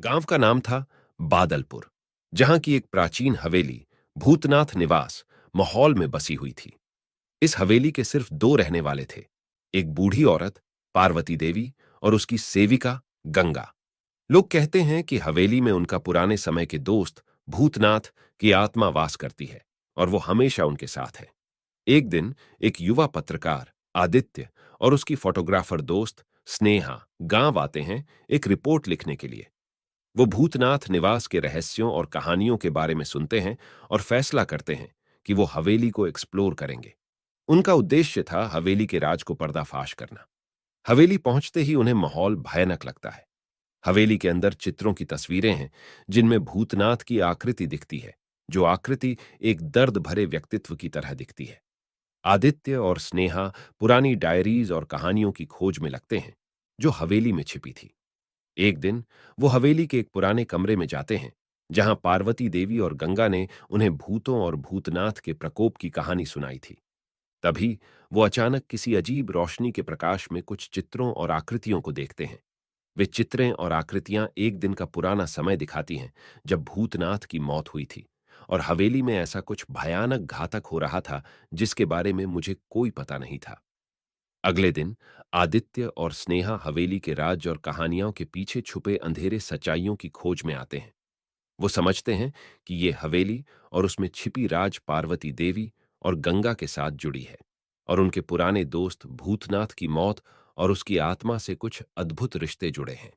गांव का नाम था बादलपुर, जहां की एक प्राचीन हवेली भूतनाथ निवास माहौल में बसी हुई थी। इस हवेली के सिर्फ दो रहने वाले थे, एक बूढ़ी औरत पार्वती देवी और उसकी सेविका गंगा। लोग कहते हैं कि हवेली में उनका पुराने समय के दोस्त भूतनाथ की आत्मा वास करती है और वो हमेशा उनके साथ है। एक दिन एक युवा पत्रकार आदित्य और उसकी फोटोग्राफर दोस्त स्नेहा गांव आते हैं एक रिपोर्ट लिखने के लिए। वो भूतनाथ निवास के रहस्यों और कहानियों के बारे में सुनते हैं और फैसला करते हैं कि वो हवेली को एक्सप्लोर करेंगे। उनका उद्देश्य था हवेली के राज को पर्दाफाश करना। हवेली पहुंचते ही उन्हें माहौल भयानक लगता है। हवेली के अंदर चित्रों की तस्वीरें हैं जिनमें भूतनाथ की आकृति दिखती है, जो आकृति एक दर्द भरे व्यक्तित्व की तरह दिखती है। आदित्य और स्नेहा पुरानी डायरीज और कहानियों की खोज में लगते हैं जो हवेली में छिपी थी। एक दिन वो हवेली के एक पुराने कमरे में जाते हैं जहां पार्वती देवी और गंगा ने उन्हें भूतों और भूतनाथ के प्रकोप की कहानी सुनाई थी। तभी वो अचानक किसी अजीब रोशनी के प्रकाश में कुछ चित्रों और आकृतियों को देखते हैं। वे चित्रें और आकृतियां एक दिन का पुराना समय दिखाती हैं जब भूतनाथ की मौत हुई थी और हवेली में ऐसा कुछ भयानक घातक हो रहा था जिसके बारे में मुझे कोई पता नहीं था। अगले दिन आदित्य और स्नेहा हवेली के राज और कहानियों के पीछे छुपे अंधेरे सच्चाइयों की खोज में आते हैं। वो समझते हैं कि ये हवेली और उसमें छिपी राज पार्वती देवी और गंगा के साथ जुड़ी है और उनके पुराने दोस्त भूतनाथ की मौत और उसकी आत्मा से कुछ अद्भुत रिश्ते जुड़े हैं।